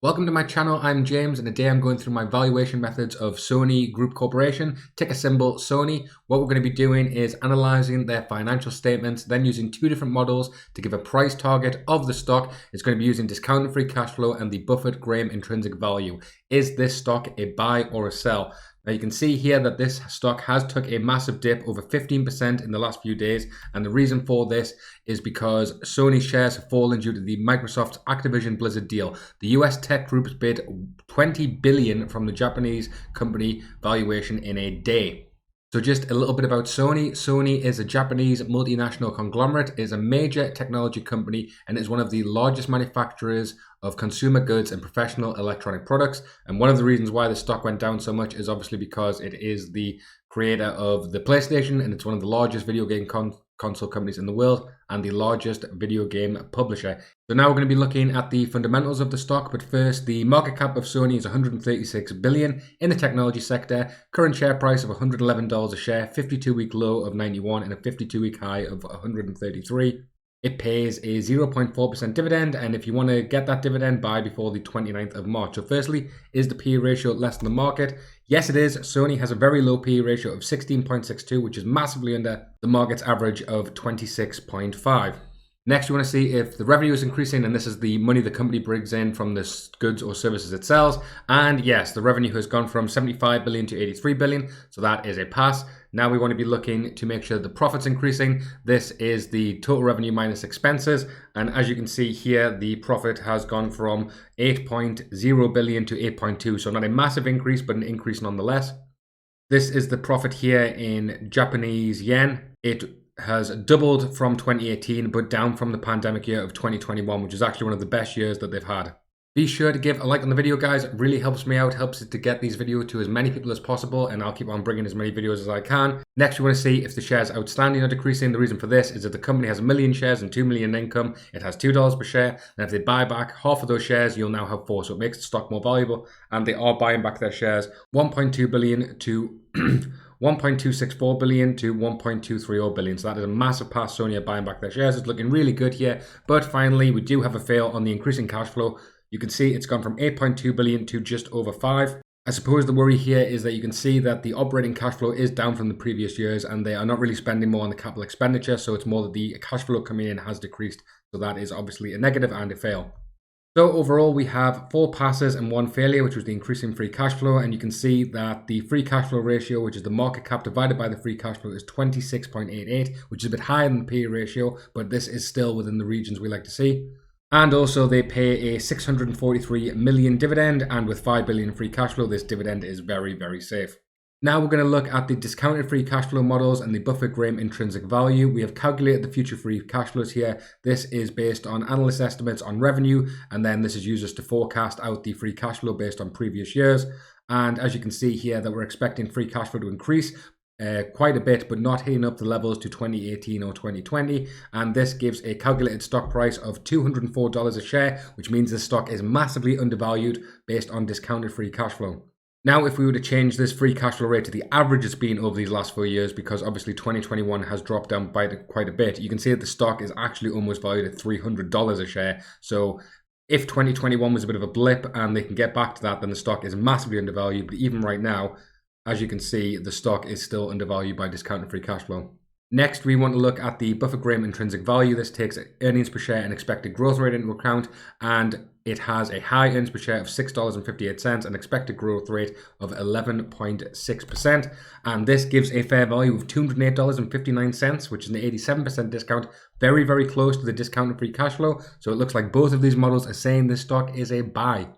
Welcome to my channel, I'm James, and today I'm going through my valuation methods of Sony Group Corporation, ticker symbol Sony. What we're going to be doing is analyzing their financial statements, then using two different models to give a price target of the stock. It's going to be using discounted free cash flow and the Buffett-Graham intrinsic value. Is this stock a buy or a sell? Now you can see here that this stock has took a massive dip, over 15% in the last few days, and the reason for this is because Sony shares have fallen due to the Microsoft Activision Blizzard deal. The US tech groups bid $20 billion from the Japanese company valuation in a day. So just a little bit about Sony. Sony is a Japanese multinational conglomerate, is a major technology company, and is one of the largest manufacturers of consumer goods and professional electronic products. And one of the reasons why the stock went down so much is obviously because it is the creator of the PlayStation, and it's one of the largest video game console companies in the world and the largest video game publisher. So now we're going to be looking at the fundamentals of the stock, but first, the market cap of Sony is 136 billion in the technology sector, current share price of $111 a share, 52-week low of 91 and a 52-week high of 133. It pays a 0.4% dividend, and if you want to get that dividend, buy before the 29th of March. So firstly, is the PE ratio less than the market? Yes, it is. Sony has a very low PE ratio of 16.62, which is massively under the market's average of 26.5. Next, we want to see if the revenue is increasing, and this is the money the company brings in from the goods or services it sells. And yes, the revenue has gone from 75 billion to 83 billion, so that is a pass. Now we want to be looking to make sure the profit's increasing. This is the total revenue minus expenses, and as you can see here, the profit has gone from 8.0 billion to 8.2, so not a massive increase, but an increase nonetheless. This is the profit here in Japanese yen. It has doubled from 2018, but down from the pandemic year of 2021, which is actually one of the best years that they've had. Be sure to give a like on the video, guys. It really helps me out, helps it to get these videos to as many people as possible, and I'll keep on bringing as many videos as I can. Next, we want to see if the shares outstanding are decreasing. The reason for this is that the company has 1 million shares and 2 million income. It has $2 per share, and if they buy back half of those shares, you'll now have 4, so it makes the stock more valuable, and they are buying back their shares 1.2 billion to 1.264 billion to 1.230 billion. So that is a massive pass. Sony are buying back their shares. It's looking really good here. But finally, we do have a fail on the increasing cash flow. You can see it's gone from 8.2 billion to just over 5. I suppose the worry here is that you can see that the operating cash flow is down from the previous years, and they are not really spending more on the capital expenditure. So it's more that the cash flow coming in has decreased. So that is obviously a negative and a fail. So overall, we have 4 passes and 1 failure, which was the increasing free cash flow. And you can see that the free cash flow ratio, which is the market cap divided by the free cash flow, is 26.88, which is a bit higher than the PE ratio, but this is still within the regions we like to see. And also they pay a 643 million dividend, and with 5 billion free cash flow, this dividend is very, very safe. Now we're going to look at the discounted free cash flow models and the Buffett-Graham intrinsic value. We have calculated the future free cash flows here. This is based on analyst estimates on revenue, and then this is used us to forecast out the free cash flow based on previous years. And as you can see here, that we're expecting free cash flow to increase quite a bit, but not hitting up the levels to 2018 or 2020. And this gives a calculated stock price of $204 a share, which means the stock is massively undervalued based on discounted free cash flow. Now, if we were to change this free cash flow rate to the average it's been over these last 4 years, because obviously 2021 has dropped down by quite a bit, you can see that the stock is actually almost valued at $300 a share. So if 2021 was a bit of a blip and they can get back to that, then the stock is massively undervalued. But even right now, as you can see, the stock is still undervalued by discounted free cash flow. Next, we want to look at the Buffett-Graham intrinsic value. This takes earnings per share and expected growth rate into account, and it has a high earnings per share of $6.58 and expected growth rate of 11.6%. And this gives a fair value of $208.59, which is an 87% discount, very, very close to the discounted free cash flow. So it looks like both of these models are saying this stock is a buy.